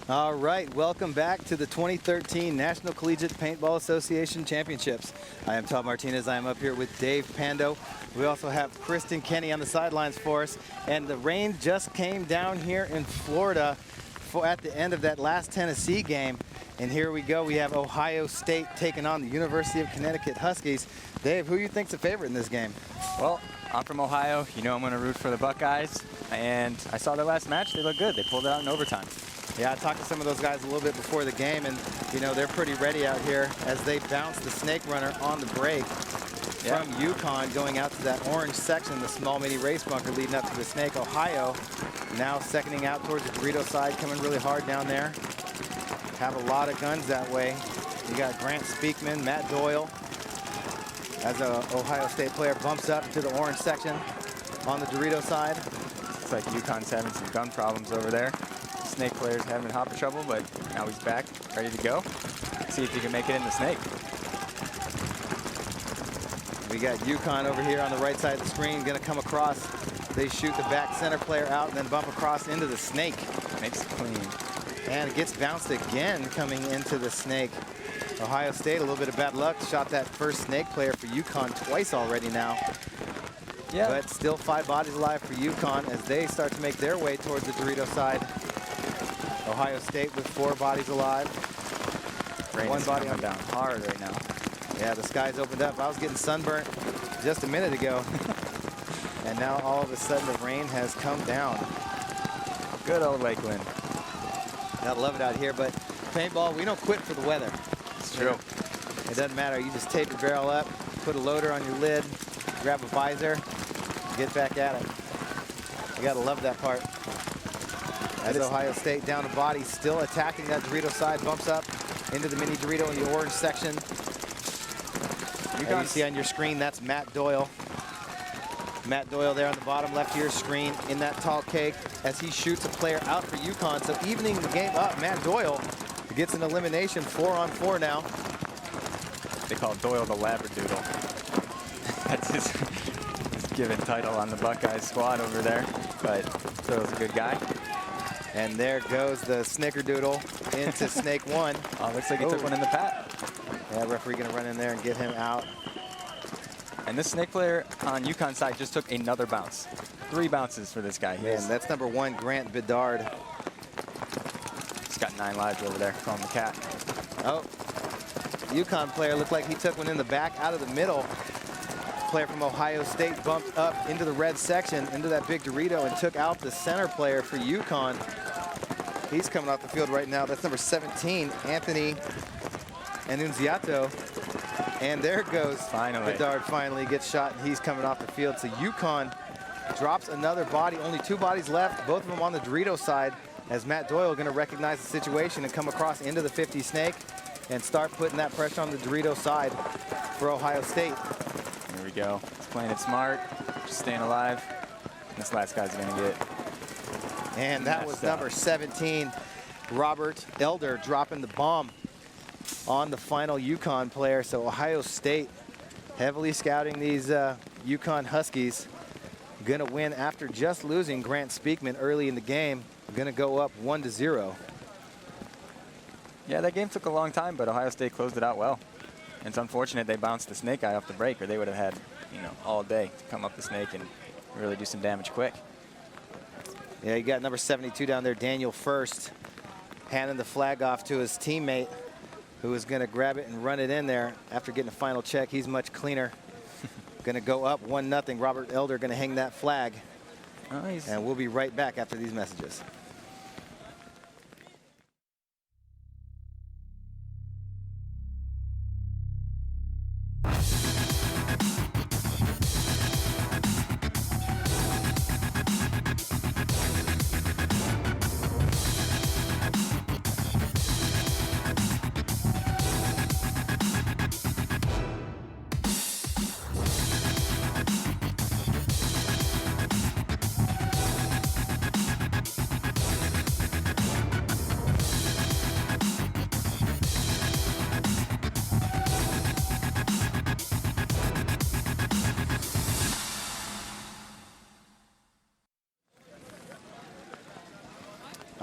All right, welcome back to the 2013 National Collegiate Paintball Association Championships. I am Todd Martinez. I am up here with Dave Pando. We also have Kristen Kenny on the sidelines for us. And the rain just came down here in Florida at the end of that last Tennessee game. And here we go. We have Ohio State taking on the University of Connecticut Huskies. Dave, who do you think's the favorite in this game? Well, I'm from Ohio. You know I'm going to root for the Buckeyes. And I saw their last match. They look good. They pulled it out in overtime. Yeah, I talked to some of those guys a little bit before the game, and, you know, they're pretty ready out here as they bounce the snake runner on the break from UConn going out to that orange section, the small mini race bunker leading up to the snake. Ohio now seconding out towards the Dorito side, coming really hard down there. Have a lot of guns that way. You got Grant Speakman, Matt Doyle, as a Ohio State player bumps up to the orange section on the Dorito side. It's like UConn's having some gun problems over there. Snake player's having hopper trouble, but now he's back, ready to go. Let's see if he can make it in the snake. We got UConn over here on the right side of the screen, gonna come across. They shoot the back center player out and then bump across into the snake. Makes it clean. And it gets bounced again coming into the snake. Ohio State, a little bit of bad luck, shot that first snake player for UConn twice already now. Yeah. But still 5 bodies alive for UConn as they start to make their way towards the Dorito side. Ohio State with 4 bodies alive. Rain One body on down hard right now. Yeah, the sky's opened up. I was getting sunburnt just a minute ago. And now all of a sudden the rain has come down. Good old Lakeland. I love it out here, but paintball, we don't quit for the weather. It's true. It doesn't matter. You just tape your barrel up, put a loader on your lid, grab a visor, get back at it. You gotta love that part. As Ohio State down a body, still attacking that Dorito side, bumps up into the mini Dorito in the orange section. You see on your screen, that's Matt Doyle. Matt Doyle there on the bottom left of your screen in that tall cake as he shoots a player out for UConn. So evening the game up, Matt Doyle gets an elimination, 4-on-4 now. They call Doyle the Labradoodle. That's his given title on the Buckeyes squad over there, but Doyle's a good guy. And there goes the snickerdoodle into snake 1. Oh, looks like he took one in the pat. Yeah, referee gonna run in there and get him out. And this snake player on UConn side just took another bounce. 3 bounces for this guy. And that's number 1, Grant Bedard. He's got 9 lives over there, calling the cat. Oh, UConn player looked like he took one in the back out of the middle. Player from Ohio State bumped up into the red section, into that big Dorito, and took out the center player for UConn. He's coming off the field right now. That's number 17, Anthony Annunziato. And there goes Bedard finally gets shot, and he's coming off the field. So UConn drops another body, only 2 bodies left, both of them on the Dorito side, as Matt Doyle going to recognize the situation and come across into the 50 snake and start putting that pressure on the Dorito side for Ohio State. Here we go. He's playing it smart, just staying alive. This last guy's going to get. And that was number 17, Robert Elder, dropping the bomb on the final UConn player. So Ohio State heavily scouting these UConn Huskies. Gonna win after just losing Grant Speakman early in the game. Gonna go up 1-0. Yeah, that game took a long time, but Ohio State closed it out well. And it's unfortunate they bounced the snake guy off the break, or they would have had, you know, all day to come up the snake and really do some damage quick. Yeah, you got number 72 down there, Daniel First, handing the flag off to his teammate, who is going to grab it and run it in there. After getting a final check, he's much cleaner. Going to go up 1-0. Robert Elder going to hang that flag. Nice. And we'll be right back after these messages.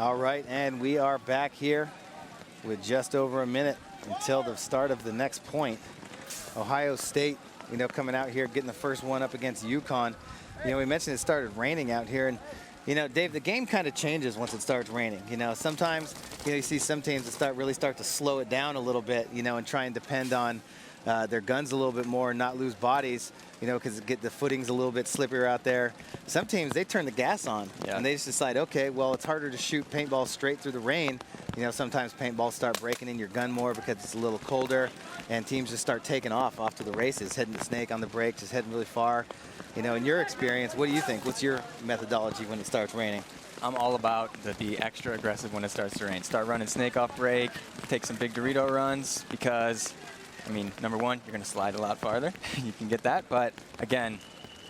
All right, and we are back here with just over a minute until the start of the next point. Ohio State, coming out here, getting the first one up against UConn. We mentioned it started raining out here, and Dave, the game kind of changes once it starts raining. Sometimes, you see some teams that really start to slow it down a little bit, and try and depend on their guns a little bit more and not lose bodies, because the footing's a little bit slipperier out there. Some teams, they turn the gas on, and they just decide, okay, well, it's harder to shoot paintball straight through the rain. Sometimes paintballs start breaking in your gun more because it's a little colder, and teams just start taking off to the races, heading the snake on the break, just heading really far. In your experience, what do you think? What's your methodology when it starts raining? I'm all about to be extra aggressive when it starts to rain. Start running snake off break, take some big Dorito runs, because number one, you're going to slide a lot farther. You can get that, but again,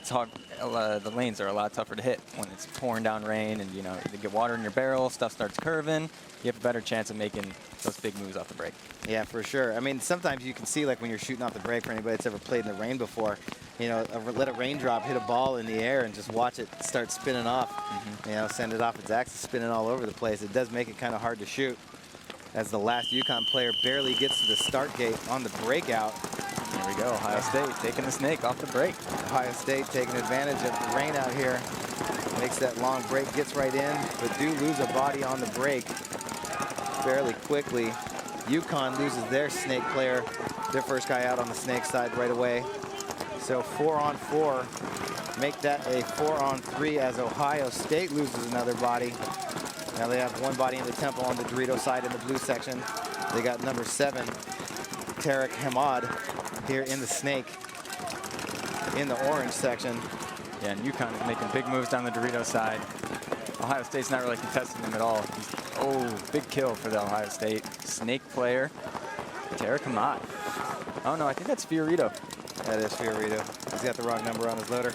it's hard. The lanes are a lot tougher to hit when it's pouring down rain, and you get water in your barrel, stuff starts curving. You have a better chance of making those big moves off the break. Yeah, for sure. Sometimes you can see, like when you're shooting off the break, for anybody that's ever played in the rain before, let a raindrop hit a ball in the air and just watch it start spinning off. Send it off its axis, spinning all over the place. It does make it kind of hard to shoot. As the last UConn player barely gets to the start gate on the breakout. There we go, Ohio State taking the snake off the break. Ohio State taking advantage of the rain out here. Makes that long break, gets right in, but do lose a body on the break fairly quickly. UConn loses their snake player, their first guy out on the snake side right away. So 4-on-4, make that a 4-on-3 as Ohio State loses another body. Now they have one body in the temple on the Dorito side in the blue section. They got number 7, Tarek Hamad, here in the snake in the orange section. Yeah, and UConn is making big moves down the Dorito side. Ohio State's not really contesting them at all. Oh, big kill for the Ohio State snake player, Tarek Hamad. Oh no, I think that's Fiorito. That is Fiorito. He's got the wrong number on his loader.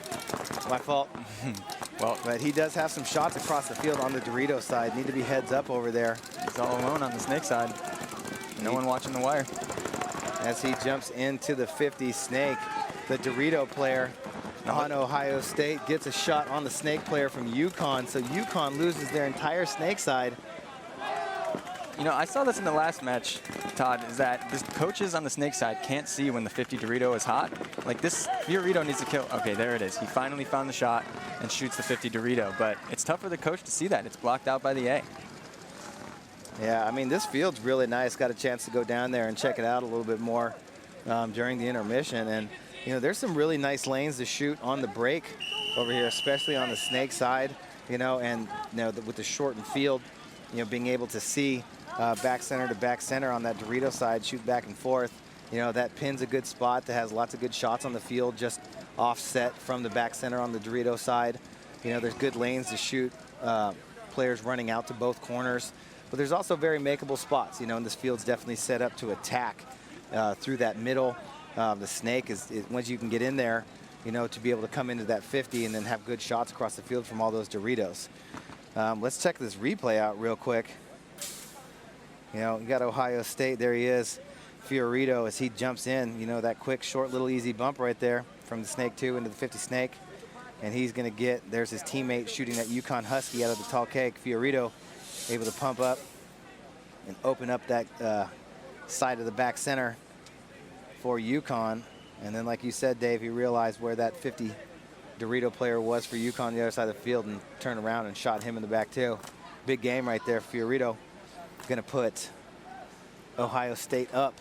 My fault. Well, but he does have some shots across the field on the Dorito side. Need to be heads up over there. He's all alone on the snake side. No one watching the wire. As he jumps into the 50 snake, the Dorito player on Ohio State gets a shot on the snake player from UConn. So UConn loses their entire snake side. I saw this in the last match, Todd, is that the coaches on the snake side can't see when the 50 Dorito is hot. Like this, Fiorito needs to kill. Okay, there it is. He finally found the shot and shoots the 50 Dorito, but it's tough for the coach to see that. It's blocked out by the A. Yeah, this field's really nice. Got a chance to go down there and check it out a little bit more during the intermission. And, there's some really nice lanes to shoot on the break over here, especially on the snake side, and, with the shortened field, being able to see back center to back center on that Dorito side, shoot back and forth. That pin's a good spot that has lots of good shots on the field, just offset from the back center on the Dorito side. There's good lanes to shoot, players running out to both corners. But there's also very makeable spots, and this field's definitely set up to attack through that middle. The snake is once you can get in there, to be able to come into that 50 and then have good shots across the field from all those Doritos. Let's check this replay out real quick. You got Ohio State, there he is, Fiorito, as he jumps in, that quick, short, little easy bump right there from the snake 2 into the 50 snake. And he's going to get, there's his teammate shooting that UConn Husky out of the tall cake. Fiorito able to pump up and open up that side of the back center for UConn. And then, like you said, Dave, he realized where that 50 Dorito player was for UConn on the other side of the field and turned around and shot him in the back too. Big game right there. Fiorito going to put Ohio State up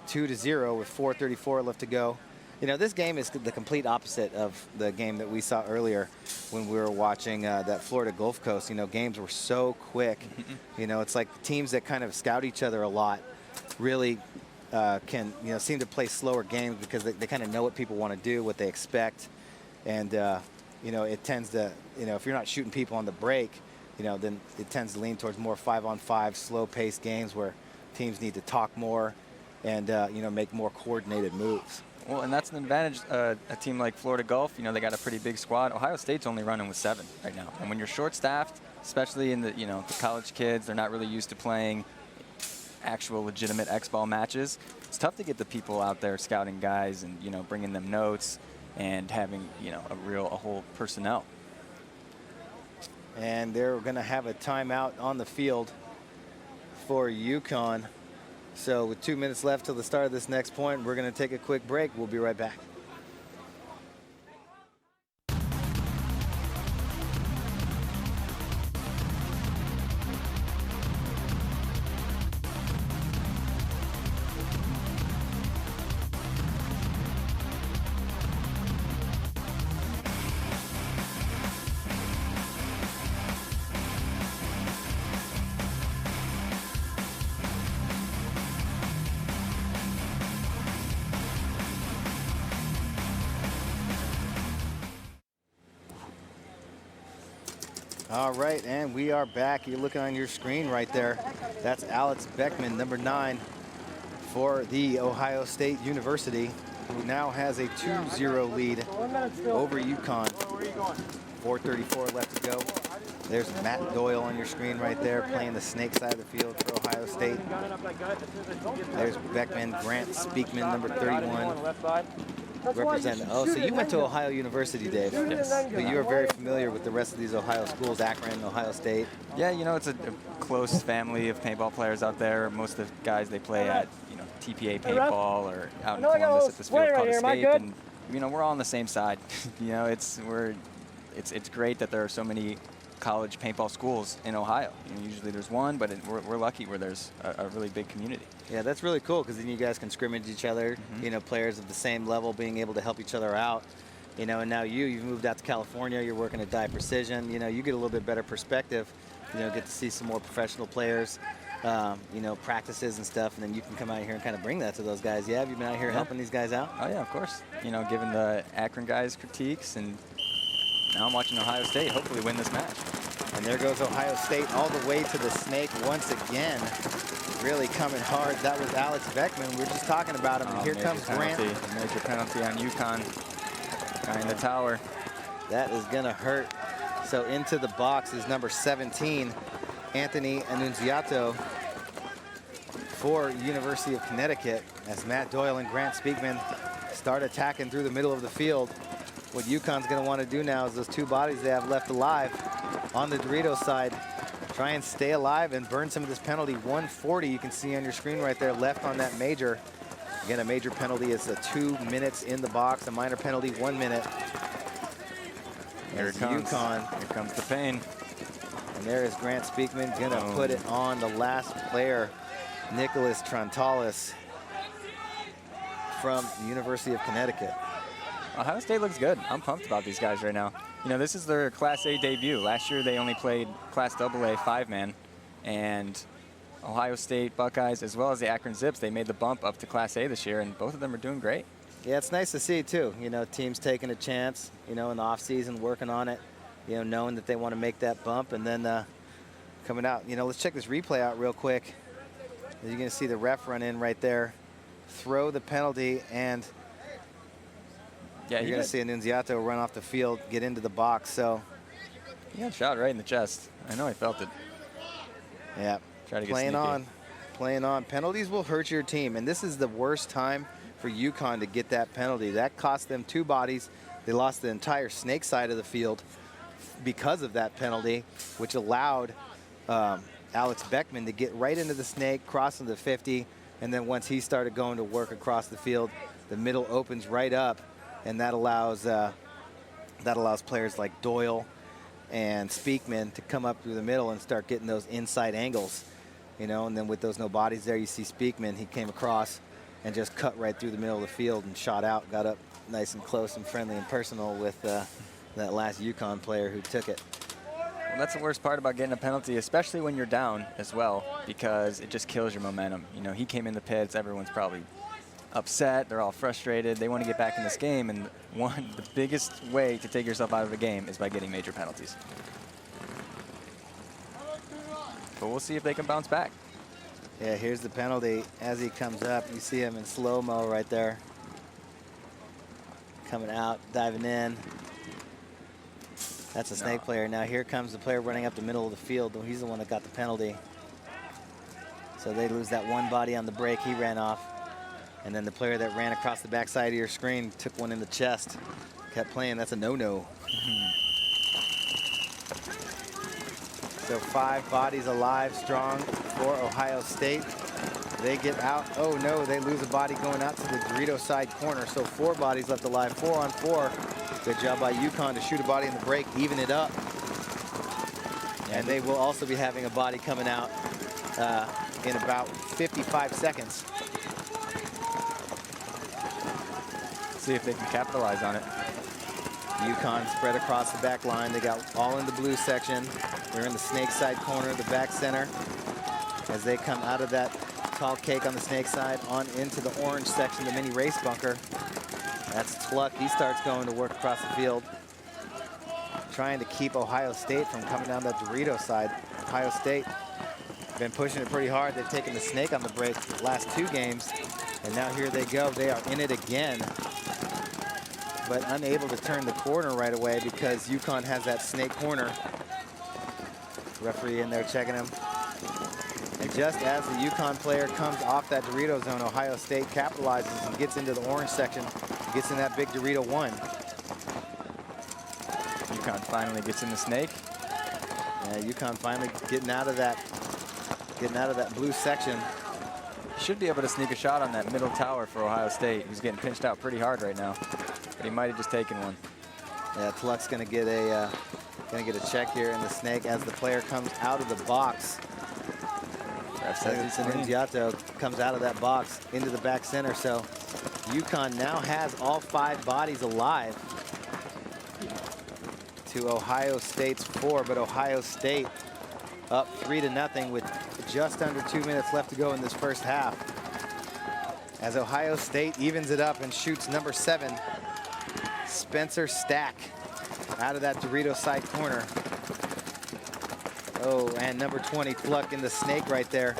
2-0 with 4:34 left to go. This game is the complete opposite of the game that we saw earlier when we were watching that Florida Gulf Coast. Games were so quick. It's like teams that kind of scout each other a lot really can, seem to play slower games because they kind of know what people want to do, what they expect. And, it tends to, if you're not shooting people on the break, then it tends to lean towards more 5-on-5, slow-paced games where teams need to talk more and, make more coordinated moves. Well, and that's an advantage. A team like Florida Gulf, they got a pretty big squad. Ohio State's only running with 7 right now. And when you're short-staffed, especially in the, the college kids, they're not really used to playing actual legitimate X-ball matches. It's tough to get the people out there scouting guys and, bringing them notes and having, a whole personnel. And they're going to have a timeout on the field for UConn. So with 2 minutes left till the start of this next point, we're going to take a quick break. We'll be right back. All right, and we are back. You're looking on your screen right there. That's Alex Beckman, number 9 for the Ohio State University, who now has a 2-0 lead over UConn. 4:34 left to go. There's Matt Doyle on your screen right there, playing the snake side of the field for Ohio State. There's Beckman, Grant Speakman, number 31. Representing. Oh, so you went to Ohio University, Dave. Yes. But you are very familiar with the rest of these Ohio schools, Akron, Ohio State. Yeah, you know, it's a close family of paintball players out there. Most of the guys, they play at, you know, TPA paintball or out in Columbus at this field called Escape. And, you know, we're all on the same side. You know, it's great that there are so many college paintball schools in Ohio. You know, usually there's one, but we're lucky where there's a really big community. Yeah, that's really cool, because then you guys can scrimmage each other, you know, players of the same level being able to help each other out. You know, and now you've moved out to California, you're working at Dye Precision, you know, you get a little bit better perspective, you know, get to see some more professional players, you know, practices and stuff, and then you can come out here and kind of bring that to those guys. Yeah, have you been out here helping these guys out? Oh yeah, of course. You know, giving the Akron guys critiques, and now I'm watching Ohio State hopefully win this match. And there goes Ohio State all the way to the snake once again. Really coming hard. That was Alex Beckman. We were just talking about him. And here comes Grant. Major penalty on UConn. Guy in the tower. That is going to hurt. So into the box is number 17, Anthony Annunziato for University of Connecticut, as Matt Doyle and Grant Speakman start attacking through the middle of the field. What UConn's going to want to do now is those two bodies they have left alive on the Doritos side, try and stay alive and burn some of this penalty. 140 you can see on your screen right there left on that major. Again, a major penalty is 2 minutes in the box, a minor penalty 1 minute. Here it comes. UConn. Here comes the pain. And there is Grant Speakman gonna put it on the last player, Nicholas Trontalis from the University of Connecticut. Ohio State looks good. I'm pumped about these guys right now. You know, this is their Class A debut. Last year they only played Class AA 5-man, and Ohio State Buckeyes, as well as the Akron Zips, they made the bump up to Class A this year, and both of them are doing great. Yeah, it's nice to see too. You know, teams taking a chance, you know, in the off season, working on it, you know, knowing that they want to make that bump, and then coming out. You know, let's check this replay out real quick. You're going to see the ref run in right there, throw the penalty, and yeah, you're going to see Annunziato run off the field, get into the box. So he got shot right in the chest. I know he felt it. Yeah, try to get playing on. Penalties will hurt your team, and this is the worst time for UConn to get that penalty. That cost them 2 bodies. They lost the entire snake side of the field because of that penalty, which allowed Alex Beckman to get right into the snake, crossing the 50, and then once he started going to work across the field, the middle opens right up, and that allows players like Doyle and Speakman to come up through the middle and start getting those inside angles, you know. And then with those no bodies there, you see Speakman, he came across and just cut right through the middle of the field and shot out, got up nice and close and friendly and personal with that last UConn player who took it. Well, that's the worst part about getting a penalty, especially when you're down as well, because it just kills your momentum. You know, he came in the pits, everyone's probably upset, they're all frustrated, they want to get back in this game, and the biggest way to take yourself out of a game is by getting major penalties. But we'll see if they can bounce back. Yeah, here's the penalty as he comes up. You see him in slow-mo right there. Coming out, diving in. That's a snake player. Now here comes the player running up the middle of the field. He's the one that got the penalty. So they lose that one body on the break. He ran off. And then the player that ran across the backside of your screen took one in the chest. Kept playing. That's a no-no. So 5 bodies alive, strong for Ohio State. They get out. Oh no, they lose a body going out to the Dorito side corner. So 4 bodies left alive, 4 on 4. Good job by UConn to shoot a body in the break, even it up. And they will also be having a body coming out in about 55 seconds. See if they can capitalize on it. UConn spread across the back line. They got all in the blue section. They're in the snake side corner, the back center. As they come out of that tall cake on the snake side on into the orange section, the mini race bunker. That's Tluck. He starts going to work across the field, trying to keep Ohio State from coming down that Dorito side. Ohio State been pushing it pretty hard. They've taken the snake on the break the last 2 games. And now here they go. They are in it again, but unable to turn the corner right away because UConn has that snake corner. Referee in there checking him. And just as the UConn player comes off that Dorito zone, Ohio State capitalizes and gets into the orange section, gets in that big Dorito 1. UConn finally gets in the snake. Yeah, UConn finally getting out of that blue section. Should be able to sneak a shot on that middle tower for Ohio State. He's getting pinched out pretty hard right now, but he might have just taken one. Yeah, Tluck's gonna get a check here in the snake as the player comes out of the box. Giato comes out of that box into the back center. So UConn now has all 5 bodies alive to Ohio State's 4, but Ohio State up 3-0 with just under 2 minutes left to go in this first half. As Ohio State evens it up and shoots number 7, Spencer Stack, out of that Dorito side corner. Oh, and number 20, Tluck in the snake right there.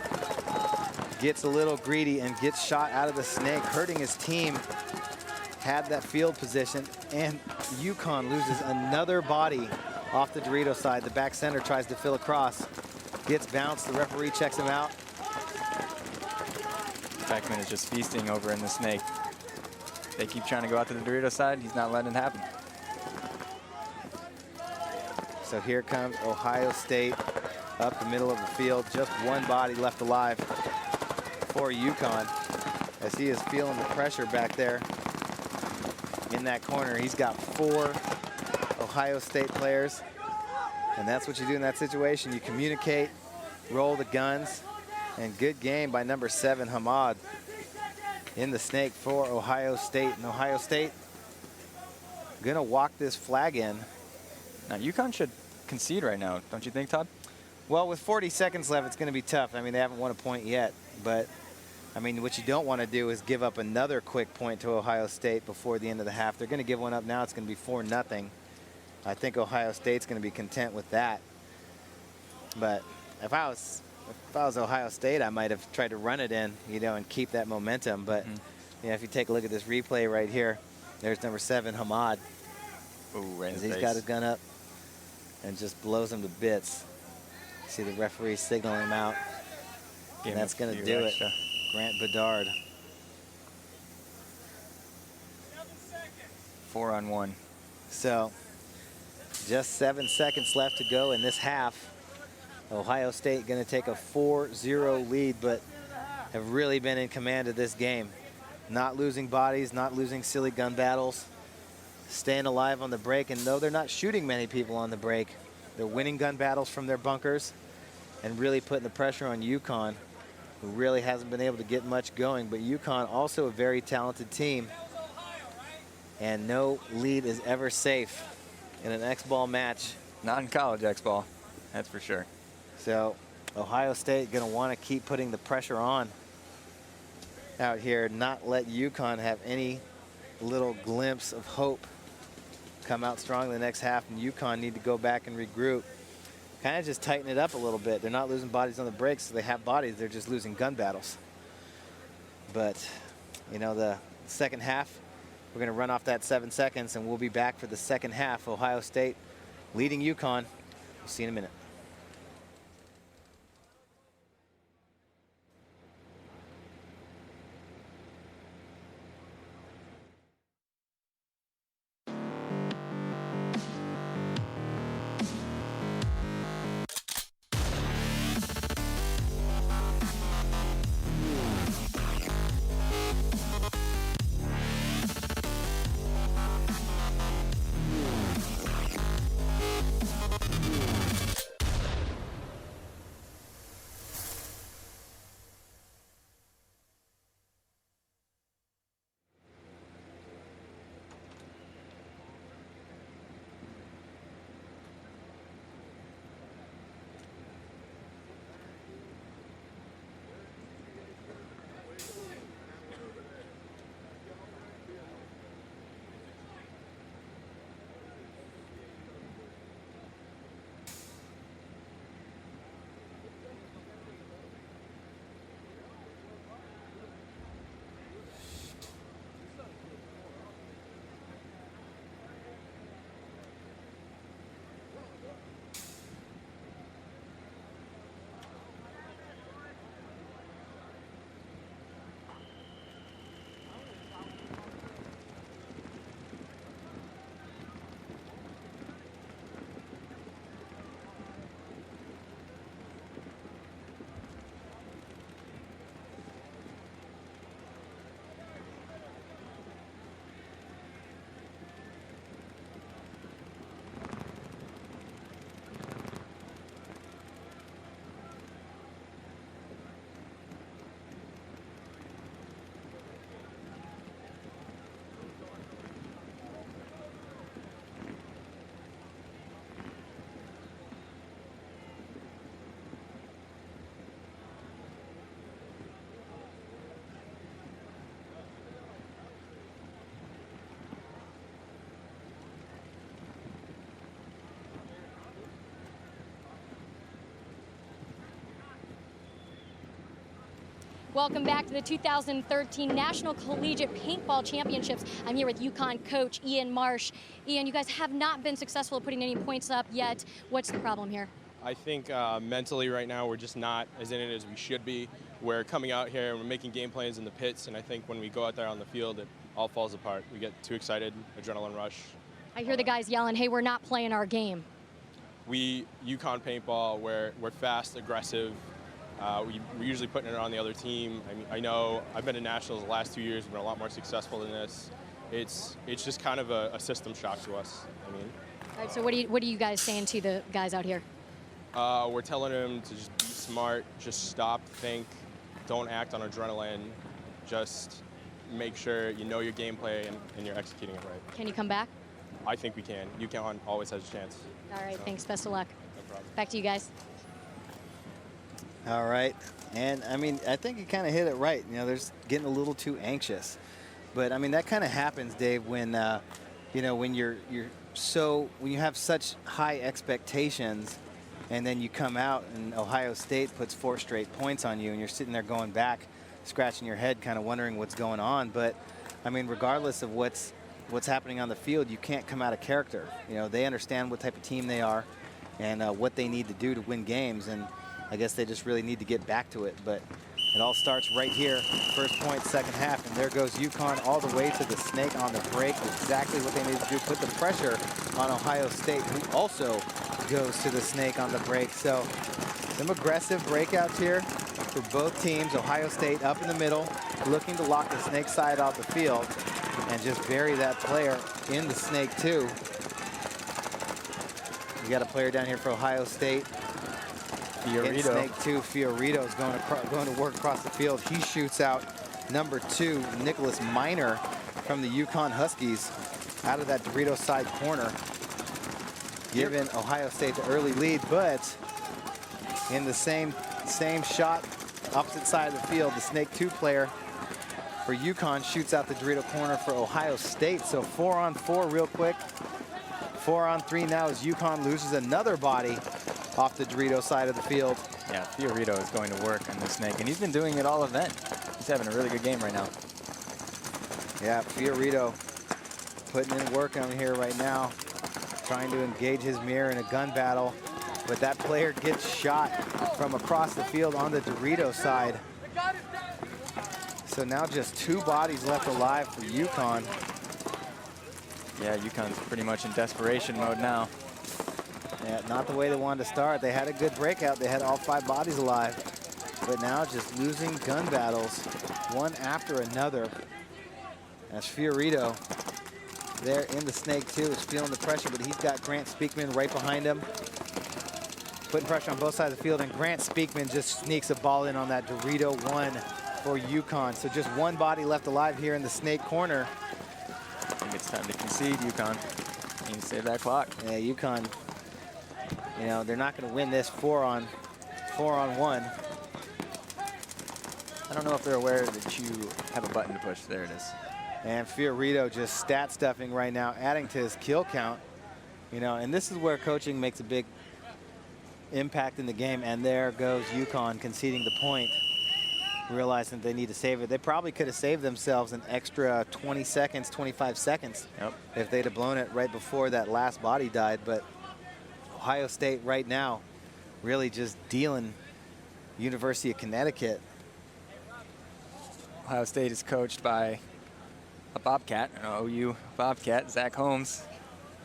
Gets a little greedy and gets shot out of the snake, hurting his team. Had that field position, and UConn loses another body off the Dorito side. The back center tries to fill across. Gets bounced, the referee checks him out. Beckman is just feasting over in the snake. They keep trying to go out to the Dorito side. He's not letting it happen. So here comes Ohio State up the middle of the field. Just 1 body left alive for UConn as he is feeling the pressure back there in that corner. He's got 4 Ohio State players, and that's what you do in that situation. You communicate, roll the guns, and good game by number 7, Hamad, in the snake for Ohio State. And Ohio State gonna walk this flag in. Now, UConn should concede right now, don't you think, Todd? Well, with 40 seconds left, it's going to be tough. I mean, they haven't won a point yet, but I mean, what you don't want to do is give up another quick point to Ohio State before the end of the half. They're going to give one up now. It's going to be 4-0. I think Ohio State's going to be content with that. But if I was Ohio State, I might have tried to run it in, you know, and keep that momentum. But you know, if you take a look at this replay right here, there's number 7, Hamad. Ooh, right in the face. He's got his gun up and just blows him to bits. See the referee signaling him out. And that's going to do it. Grant Bedard. 4 on 1. So just 7 seconds left to go in this half. Ohio State going to take a 4-0 lead, but have really been in command of this game. Not losing bodies, not losing silly gun battles, staying alive on the break. And though they're not shooting many people on the break, they're winning gun battles from their bunkers and really putting the pressure on UConn, who really hasn't been able to get much going. But UConn also a very talented team, and no lead is ever safe in an X-ball match. Not in college X-ball, that's for sure. So Ohio State going to want to keep putting the pressure on out here, not let UConn have any little glimpse of hope. Come out strong in the next half, and UConn need to go back and regroup. Kind of just tighten it up a little bit. They're not losing bodies on the breaks, so they have bodies. They're just losing gun battles. But, you know, the second half, we're going to run off that 7 seconds, and we'll be back for the second half. Ohio State leading UConn. We'll see you in a minute. Welcome back to the 2013 National Collegiate Paintball Championships. I'm here with UConn coach Ian Marsh. Ian, you guys have not been successful at putting any points up yet. What's the problem here? I think mentally right now we're just not as in it as we should be. We're coming out here and we're making game plans in the pits, and I think when we go out there on the field, it all falls apart. We get too excited, adrenaline rush. I hear the guys yelling, hey, we're not playing our game. UConn paintball, we're fast, aggressive. We're usually putting it on the other team. I mean, I know I've been to nationals the last 2 years, we've been a lot more successful than this. It's just kind of a system shock to us. I mean. All right, so what are you guys saying to the guys out here? We're telling them to just be smart, just stop, think, don't act on adrenaline, just make sure you know your gameplay and you're executing it right. Can you come back? I think we can. UConn always has a chance. All right, so. Thanks. Best of luck. No problem. Back to you guys. All right, and I mean, I think you kind of hit it right. You know, they're just getting a little too anxious, but I mean that kind of happens, Dave, when you know, when you have such high expectations, and then you come out and Ohio State puts 4 straight points on you, and you're sitting there going back, scratching your head, kind of wondering what's going on. But I mean, regardless of what's happening on the field, you can't come out of character. You know, they understand what type of team they are, and what they need to do to win games, and I guess they just really need to get back to it. But it all starts right here. First point, second half, and there goes UConn all the way to the snake on the break. Exactly what they need to do, put the pressure on Ohio State, who also goes to the snake on the break. So some aggressive breakouts here for both teams. Ohio State up in the middle, looking to lock the snake side off the field and just bury that player in the snake too. You got a player down here for Ohio State. In snake 2, Fiorito is going to work across the field. He shoots out number 2, Nicholas Minor from the UConn Huskies out of that Dorito side corner, giving Ohio State the early lead. But in the same shot, opposite side of the field, the snake 2 player for UConn shoots out the Dorito corner for Ohio State. So 4-on-4 real quick. 4-on-3 now as UConn loses another body off the Dorito side of the field. Yeah, Fiorito is going to work on the snake, and he's been doing it all event. He's having a really good game right now. Yeah, Fiorito putting in work on here right now, trying to engage his mirror in a gun battle, but that player gets shot from across the field on the Dorito side. So now just 2 bodies left alive for UConn. Yeah, UConn's pretty much in desperation mode now. Yeah, not the way they wanted to start. They had a good breakout. They had all 5 bodies alive. But now just losing gun battles, one after another. As Fiorito there in the snake too is feeling the pressure, but he's got Grant Speakman right behind him. Putting pressure on both sides of the field, and Grant Speakman just sneaks a ball in on that Dorito 1 for UConn. So just 1 body left alive here in the snake corner. I think it's time to concede, UConn. You need to save that clock. Yeah, UConn, you know, they're not going to win this 4-on-1. I don't know if they're aware that you have a button to push. There it is. And Fiorito just stat stuffing right now, adding to his kill count. You know, and this is where coaching makes a big impact in the game. And there goes UConn conceding the point, realizing they need to save it. They probably could have saved themselves an extra 20 seconds, 25 seconds if they'd have blown it right before that last body died. But Ohio State right now really just dealing University of Connecticut. Ohio State is coached by a Bobcat, an OU Bobcat, Zach Holmes,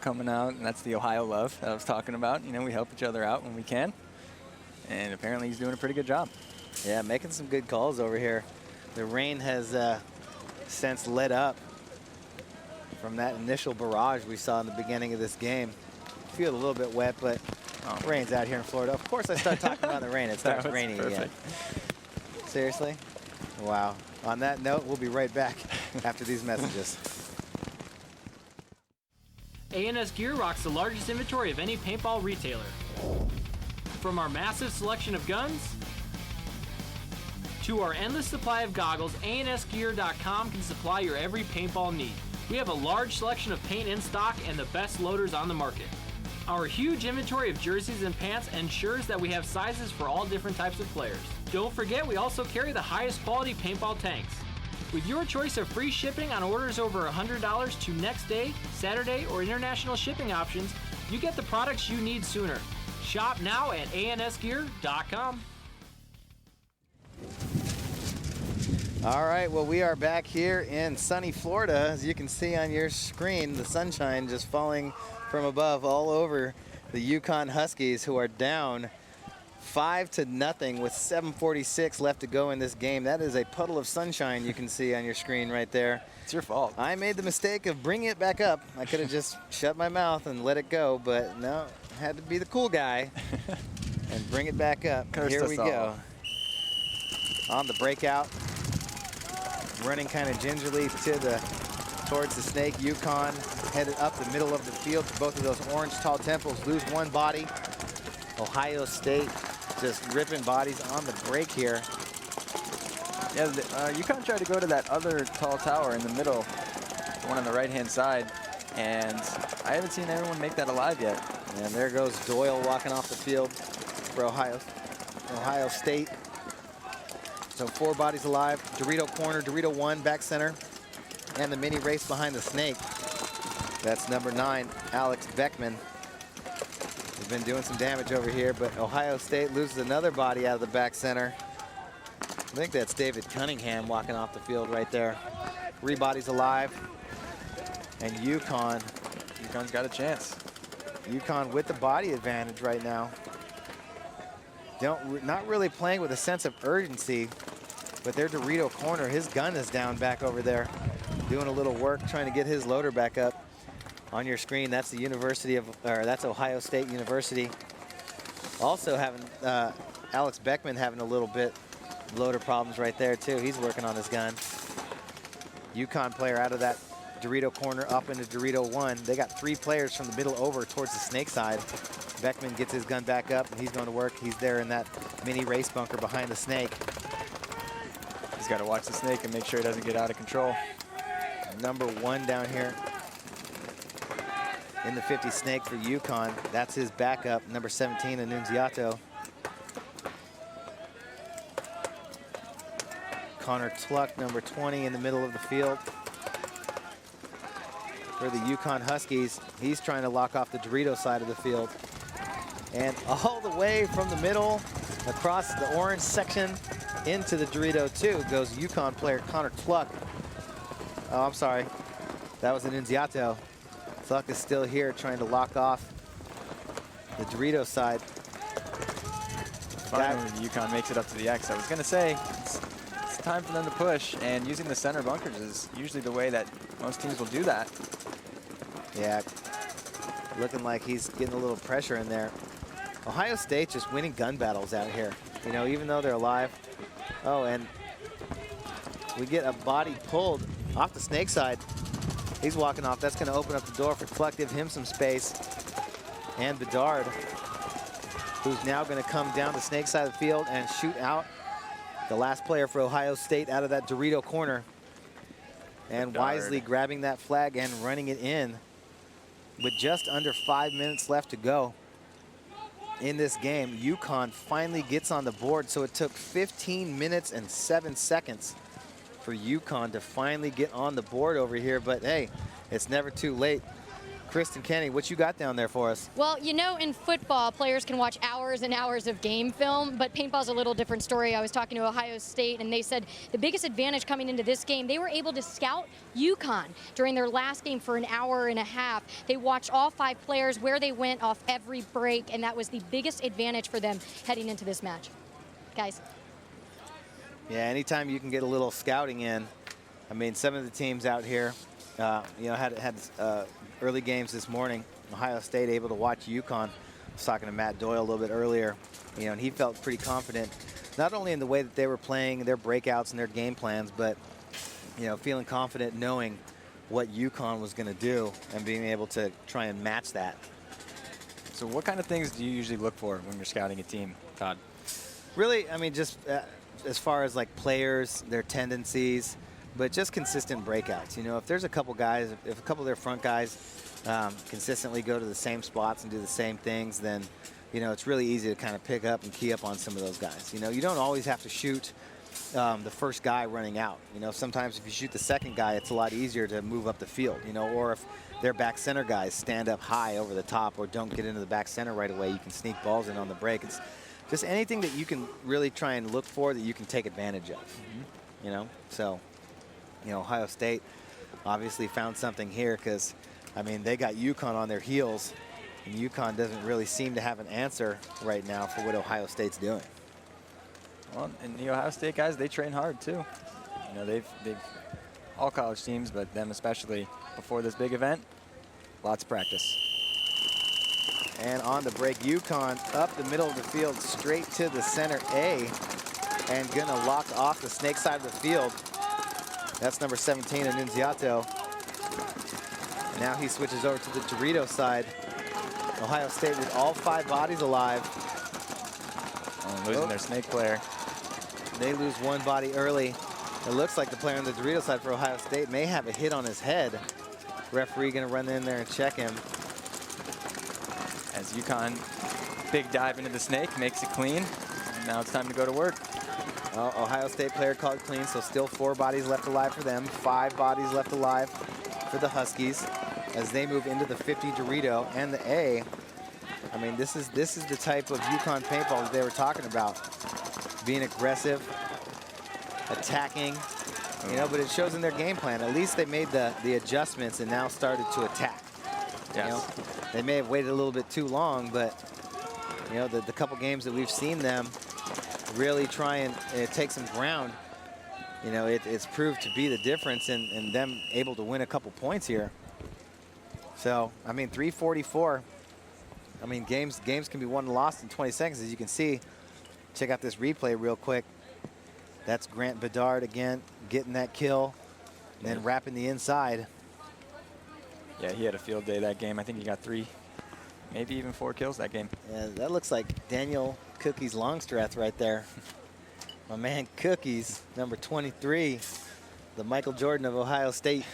coming out, and that's the Ohio love that I was talking about. You know, we help each other out when we can, and apparently he's doing a pretty good job. Yeah, making some good calls over here. The rain has since let up from that initial barrage we saw in the beginning of this game. Feel a little bit wet, but rain's out here in Florida. Of course, I start talking about the rain. It starts raining again. Seriously? Wow. On that note, we'll be right back after these messages. A&S Gear rocks the largest inventory of any paintball retailer. From our massive selection of guns to our endless supply of goggles, ANSgear.com can supply your every paintball need. We have a large selection of paint in stock and the best loaders on the market. Our huge inventory of jerseys and pants ensures that we have sizes for all different types of players. Don't forget, we also carry the highest quality paintball tanks. With your choice of free shipping on orders over $100 to next day, Saturday, or international shipping options, you get the products you need sooner. Shop now at ansgear.com. All right, well, we are back here in sunny Florida. As you can see on your screen, the sunshine just falling from above all over the Yukon Huskies, who are down 5-0 with 7:46 left to go in this game. That is a puddle of sunshine you can see on your screen right there. It's your fault. I made the mistake of bringing it back up. I could have just shut my mouth and let it go, but no, I had to be the cool guy and bring it back up. Here we go. On the breakout, running kind of gingerly towards the snake. Yukon headed up the middle of the field to both of those orange tall temples. Lose one body. Ohio State just ripping bodies on the break here. Yeah, UConn tried to go to that other tall tower in the middle, the one on the right-hand side, and I haven't seen anyone make that alive yet. And there goes Doyle walking off the field for Ohio State. So 4 bodies alive. Dorito corner, Dorito 1, back center, and the mini race behind the snake. That's number 9, Alex Beckman. He's been doing some damage over here, but Ohio State loses another body out of the back center. I think that's David Cunningham walking off the field right there. 3 bodies alive. And UConn's got a chance. UConn with the body advantage right now. Not really playing with a sense of urgency, but their Dorito corner, his gun is down back over there, doing a little work, trying to get his loader back up. On your screen, that's that's Ohio State University. Also having Alex Beckman having a little bit loader problems right there too. He's working on his gun. UConn player out of that Dorito corner up into Dorito 1. They got 3 players from the middle over towards the snake side. Beckman gets his gun back up and he's going to work. He's there in that mini race bunker behind the snake. He's got to watch the snake and make sure he doesn't get out of control. Number 1 down here in the 50 snake for UConn. That's his backup, number 17, Annunziato. Connor Tluck, number 20, in the middle of the field. For the UConn Huskies, he's trying to lock off the Dorito side of the field. And all the way from the middle, across the orange section, into the Dorito 2 goes UConn player Connor Tluck. Oh, I'm sorry. That was Annunziato. Tluck is still here trying to lock off the Dorito side. Finally, UConn makes it up to the X. I was going to say, it's time for them to push, and using the center bunkers is usually the way that most teams will do that. Yeah, looking like he's getting a little pressure in there. Ohio State just winning gun battles out here, you know, even though they're alive. Oh, and we get a body pulled off the snake side. He's walking off. That's going to open up the door for Tluck, give him some space. And Bedard, who's now going to come down the snake side of the field and shoot out the last player for Ohio State out of that Dorito corner. And Bedard wisely grabbing that flag and running it in with just under 5 minutes left to go in this game. UConn finally gets on the board, so it took 15 minutes and 7 seconds for UConn to finally get on the board over here, but hey, it's never too late. Kristen Kenny, what you got down there for us? Well, you know, in football, players can watch hours and hours of game film, but paintball's a little different story. I was talking to Ohio State, and they said the biggest advantage coming into this game, they were able to scout UConn during their last game for an hour and a half. They watched all 5 players, where they went off every break, and that was the biggest advantage for them heading into this match. Guys. Yeah, anytime you can get a little scouting in. I mean, some of the teams out here, you know, had early games this morning. Ohio State able to watch UConn. I was talking to Matt Doyle a little bit earlier, you know, and he felt pretty confident, not only in the way that they were playing their breakouts and their game plans, but, you know, feeling confident knowing what UConn was going to do and being able to try and match that. So what kind of things do you usually look for when you're scouting a team, Todd? Really, I mean, just as far as like players, their tendencies, but just consistent breakouts. You know, if there's a couple guys, if a couple of their front guys consistently go to the same spots and do the same things, then you know, it's really easy to kind of pick up and key up on some of those guys. You know, you don't always have to shoot the first guy running out. You know, sometimes if you shoot the second guy, it's a lot easier to move up the field, you know, or if their back center guys stand up high over the top or don't get into the back center right away, you can sneak balls in on the break. It's just anything that you can really try and look for that you can take advantage of, you know. So, you know, Ohio State obviously found something here because, I mean, they got UConn on their heels, and UConn doesn't really seem to have an answer right now for what Ohio State's doing. Well, and the Ohio State guys, they train hard too. You know, they've all college teams, but them especially before this big event, lots of practice. And on the break, UConn up the middle of the field, straight to the center A, and gonna lock off the snake side of the field. That's number 17, Annunziato. Now he switches over to the Dorito side. Ohio State with all 5 bodies alive. Oh, losing their snake player. They lose 1 body early. It looks like the player on the Dorito side for Ohio State may have a hit on his head. Referee gonna run in there and check him. As UConn, big dive into the snake, makes it clean. And now it's time to go to work. Ohio State player called clean, so still 4 bodies left alive for them. 5 bodies left alive for the Huskies as they move into the 50 Dorito and the A. I mean, this is the type of UConn paintball that they were talking about. Being aggressive, attacking, you know, but it shows in their game plan. At least they made the adjustments and now started to attack. Yes. You know, they may have waited a little bit too long, but, you know, the couple games that we've seen them really try and take some ground, you know, it's proved to be the difference in them able to win a couple points here. So, I mean, 3:44. I mean, games can be won and lost in 20 seconds, as you can see. Check out this replay real quick. That's Grant Bedard again, getting that kill, and then wrapping the inside. Yeah, he had a field day that game. I think he got 3, maybe even 4 kills that game. Yeah, that looks like Daniel Cookies Longstreth right there. My man Cookies, number 23, the Michael Jordan of Ohio State.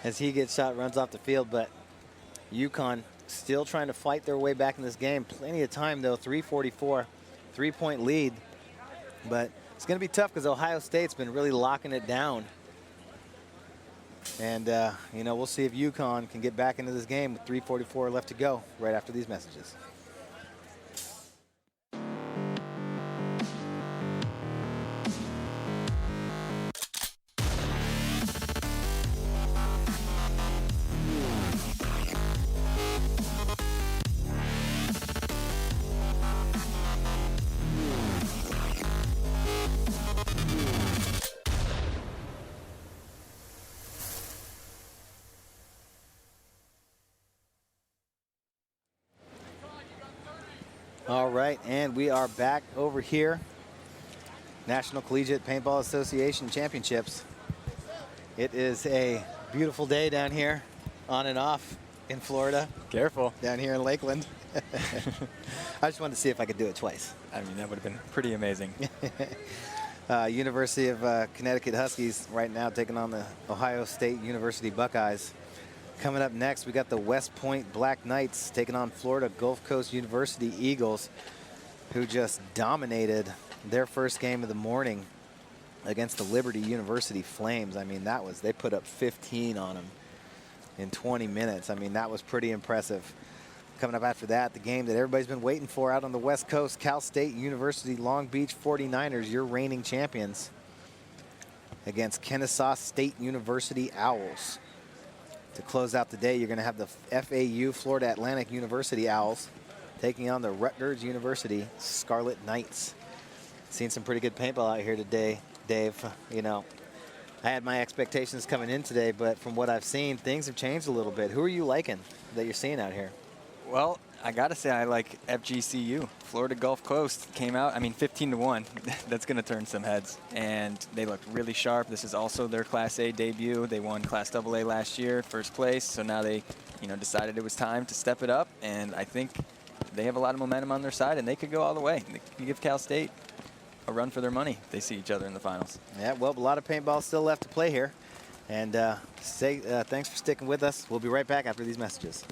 As he gets shot, runs off the field, but UConn still trying to fight their way back in this game. Plenty of time, though. 3:44, 3-point lead. But it's going to be tough because Ohio State's been really locking it down. And, you know, we'll see if UConn can get back into this game with 3:44 left to go right after these messages. All right, and we are back over here. National Collegiate Paintball Association Championships. It is a beautiful day down here, on and off in Florida. Careful. Down here in Lakeland. I just wanted to see if I could do it twice. I mean, that would have been pretty amazing. University of Connecticut Huskies right now taking on the Ohio State University Buckeyes. Coming up next, we got the West Point Black Knights taking on Florida Gulf Coast University Eagles, who just dominated their first game of the morning against the Liberty University Flames. I mean, they put up 15 on them in 20 minutes. I mean, that was pretty impressive. Coming up after that, the game that everybody's been waiting for out on the West Coast, Cal State University Long Beach 49ers, your reigning champions, against Kennesaw State University Owls. To close out the day, you're going to have the FAU Florida Atlantic University Owls taking on the Rutgers University Scarlet Knights. Seen some pretty good paintball out here today, Dave. You know, I had my expectations coming in today, but from what I've seen, things have changed a little bit. Who are you liking that you're seeing out here? Well, I got to say I like FGCU. Florida Gulf Coast came out, I mean, 15-1. That's going to turn some heads. And they looked really sharp. This is also their Class A debut. They won Class AA last year, first place. So now they, you know, decided it was time to step it up. And I think they have a lot of momentum on their side, and they could go all the way. They could give Cal State a run for their money if they see each other in the finals. Yeah, well, a lot of paintball still left to play here. And thanks for sticking with us. We'll be right back after these messages.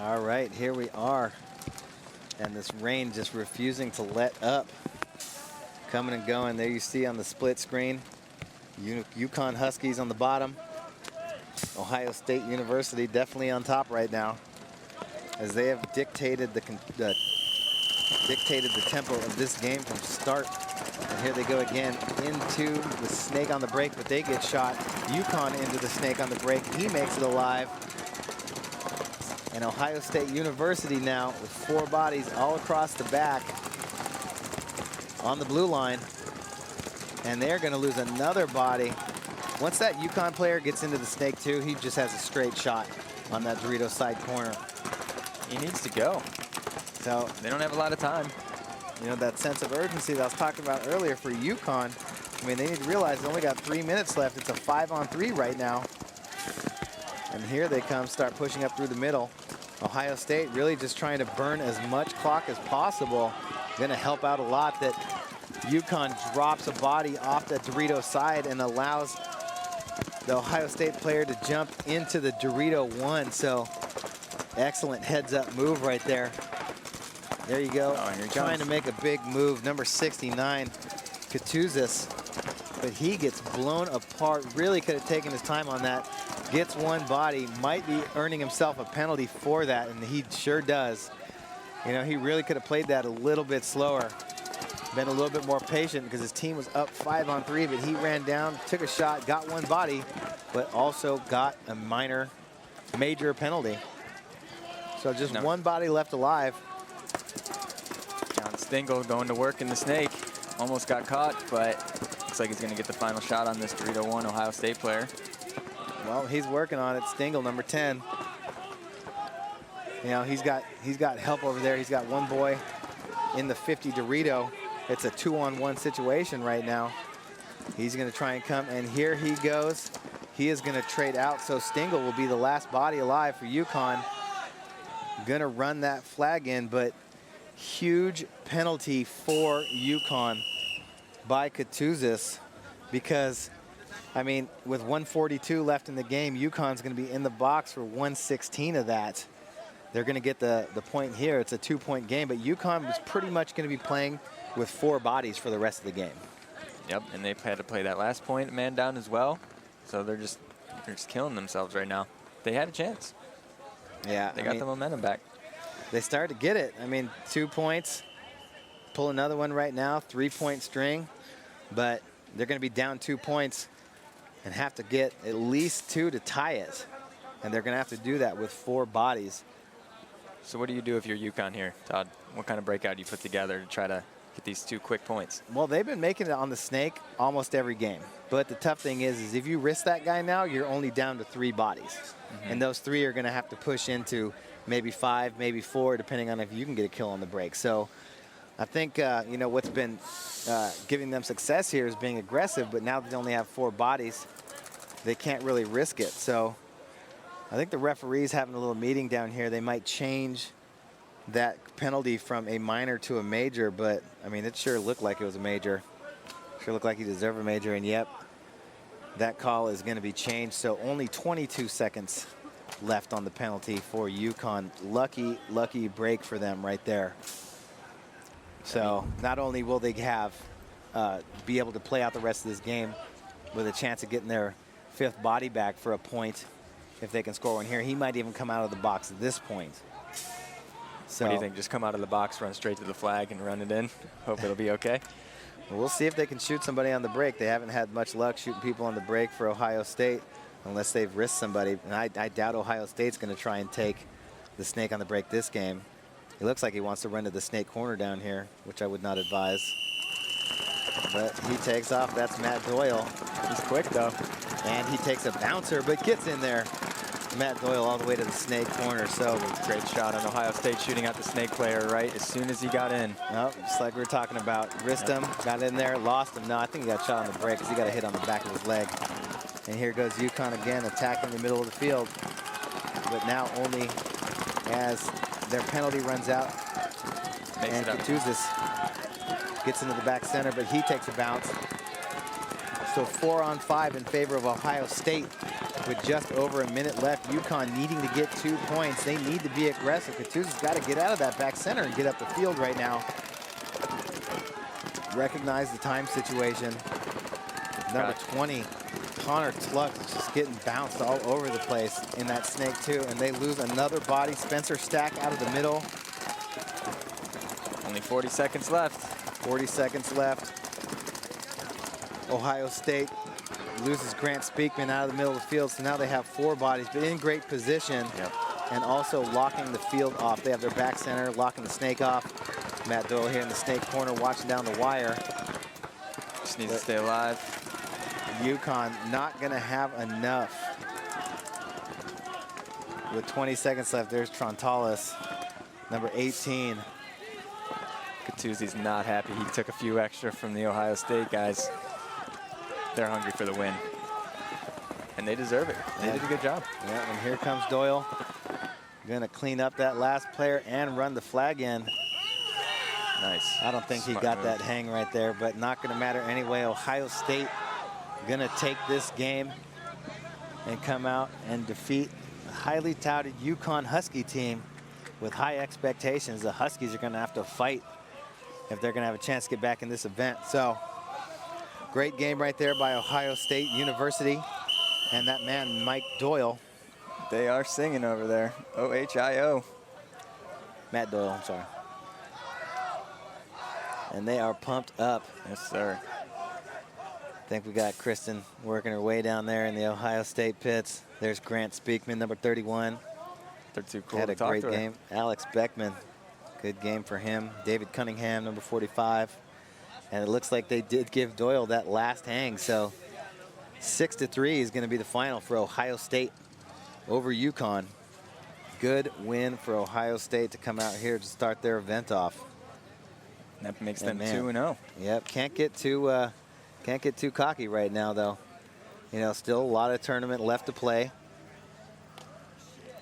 All right, here we are. And this rain just refusing to let up. Coming and going. There you see on the split screen. UConn Huskies on the bottom. Ohio State University definitely on top right now, as they have dictated the tempo of this game from start. And here they go again into the snake on the break, but they get shot. UConn into the snake on the break. He makes it alive. And Ohio State University now with 4 bodies all across the back on the blue line. And they're going to lose another body. Once that UConn player gets into the snake too, he just has a straight shot on that Dorito side corner. He needs to go. So they don't have a lot of time. You know, that sense of urgency that I was talking about earlier for UConn. I mean, they need to realize they only got 3 minutes left. It's a 5-on-3 right now. And here they come, start pushing up through the middle. Ohio State really just trying to burn as much clock as possible. Going to help out a lot that UConn drops a body off that Dorito side and allows the Ohio State player to jump into the Dorito 1. So excellent heads-up move right there. There you go. Oh, here he trying comes. to make a big move. Number 69, Katuzis. But he gets blown apart. Really could have taken his time on that. Gets one body. Might be earning himself a penalty for that, and he sure does. You know, he really could have played that a little bit slower. Been a little bit more patient because his team was up 5-on-3, but he ran down, took a shot, got one body, but also got a major penalty. So just one body left alive. John Stingle going to work in the snake. Almost got caught, but looks like he's going to get the final shot on this Dorito 1 Ohio State player. Well, he's working on it. Stingle, number 10. You know, he's got help over there. He's got one boy in the 50 Dorito. It's a 2-on-1 situation right now. He's going to try and come, and here he goes. He is going to trade out, so Stingle will be the last body alive for UConn. Going to run that flag in, but huge penalty for UConn by Katuzis, because, I mean, with 1:42 left in the game, UConn's going to be in the box for 1:16 of that. They're going to get the point here. It's a 2-point game, but UConn was pretty much going to be playing with 4 bodies for the rest of the game. Yep, and they've had to play that last point man down as well. So they're just killing themselves right now. They had a chance. Yeah, they got the momentum back. They started to get it. I mean, 2 points. Pull another one right now, 3-point string. But they're going to be down 2 points and have to get at least 2 to tie it. And they're going to have to do that with 4 bodies. So what do you do if you're UConn here, Todd? What kind of breakout do you put together to try to get these 2 quick points? Well, they've been making it on the snake almost every game. But the tough thing is if you risk that guy now, you're only down to 3 bodies. And those 3 are going to have to push into maybe 5, maybe 4, depending on if you can get a kill on the break. So I think, you know, what's been giving them success here is being aggressive, but now they only have 4 bodies, they can't really risk it. So I think the referee's having a little meeting down here. They might change that penalty from a minor to a major, but I mean, it sure looked like it was a major. Sure looked like he deserved a major, and yep, that call is going to be changed. So only 22 seconds left on the penalty for UConn. Lucky break for them right there. So not only will they have be able to play out the rest of this game with a chance of getting their 5th body back for a point if they can score one here. He might even come out of the box at this point. So what do you think? Just come out of the box, run straight to the flag, and run it in? Hope it'll be okay. Well, we'll see if they can shoot somebody on the break. They haven't had much luck shooting people on the break for Ohio State unless they've risked somebody. And I doubt Ohio State's going to try and take the snake on the break this game. It looks like he wants to run to the snake corner down here, which I would not advise. But he takes off. That's Matt Doyle. He's quick, though. And he takes a bouncer, but gets in there. Matt Doyle all the way to the snake corner. So great shot on Ohio State, shooting out the snake player right as soon as he got in. Oh, just like we were talking about. Risked him, got in there, lost him. No, I think he got shot on the break because he got a hit on the back of his leg. And here goes UConn again, attacking the middle of the field. But now only as their penalty runs out. And Katuzis gets into the back center, but he takes a bounce. So 4-on-5 in favor of Ohio State. with just over a minute left. UConn needing to get 2 points. They need to be aggressive. Catuzza's got to get out of that back center and get up the field right now. Recognize the time situation. Number 20, Connor Tluck, is just getting bounced all over the place in that snake too. And they lose another body. Spencer Stack out of the middle. Only 40 seconds left. 40 seconds left. Ohio State loses Grant Speakman out of the middle of the field, so now they have 4 bodies, but in great position. Yep. And also locking the field off. They have their back center, locking the snake off. Matt Doyle here in the snake corner watching down the wire. Just needs to stay alive. UConn not gonna have enough. With 20 seconds left, there's Trontalis, number 18. Catuzzi's not happy. He took a few extra from the Ohio State guys. They're hungry for the win. And they deserve it. They did a good job. Yeah, and here comes Doyle. Gonna clean up that last player and run the flag in. Nice. I don't think Smart he got move. that hang right there, but not gonna matter anyway. Ohio State gonna take this game and come out and defeat a highly touted UConn Husky team with high expectations. The Huskies are gonna have to fight if they're gonna have a chance to get back in this event. So, great game right there by Ohio State University. And that man, Mike Doyle. They are singing over there. OHIO. Matt Doyle, I'm sorry. And they are pumped up. Yes, sir. I think we got Kristen working her way down there in the Ohio State pits. There's Grant Speakman, number 31. They're too cool Had to a talk great to her. game. Alex Beckman, good game for him. David Cunningham, number 45. And it looks like they did give Doyle that last hang. So 6-3 is going to be the final for Ohio State over UConn. Good win for Ohio State to come out here to start their event off. That makes And them man, 2-0. Yep, can't get too cocky right now though. You know, still a lot of tournament left to play.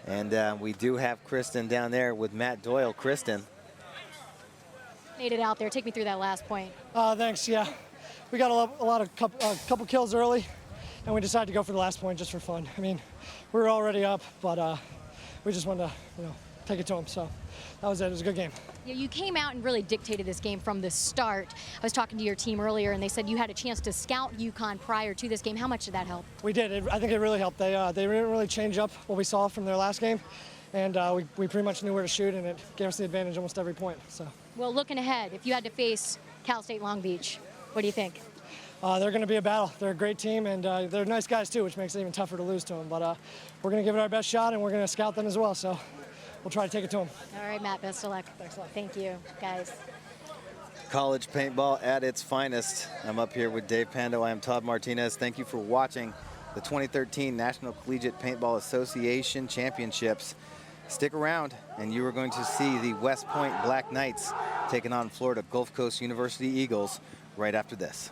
And we do have Kristen down there with Matt Doyle. Kristen. Made it out there. Take me through that last point. Thanks. Yeah, we got a couple kills early, and we decided to go for the last point just for fun. I mean, we were already up, but we just wanted to, take it to them. So that was it. It was a good game. Yeah, you came out and really dictated this game from the start. I was talking to your team earlier, and they said you had a chance to scout UConn prior to this game. How much did that help? We did. I think it really helped. They didn't really change up what we saw from their last game, and we pretty much knew where to shoot, and it gave us the advantage almost every point. So. Well, looking ahead, if you had to face Cal State Long Beach, what do you think? They're going to be a battle. They're a great team, and they're nice guys too, which makes it even tougher to lose to them. But we're going to give it our best shot, and we're going to scout them as well. So we'll try to take it to them. All right, Matt, best of luck. Thanks a lot. Thank you, guys. College paintball at its finest. I'm up here with Dave Pando. I am Todd Martinez. Thank you for watching the 2013 National Collegiate Paintball Association Championships. Stick around, and you are going to see the West Point Black Knights taking on Florida Gulf Coast University Eagles right after this.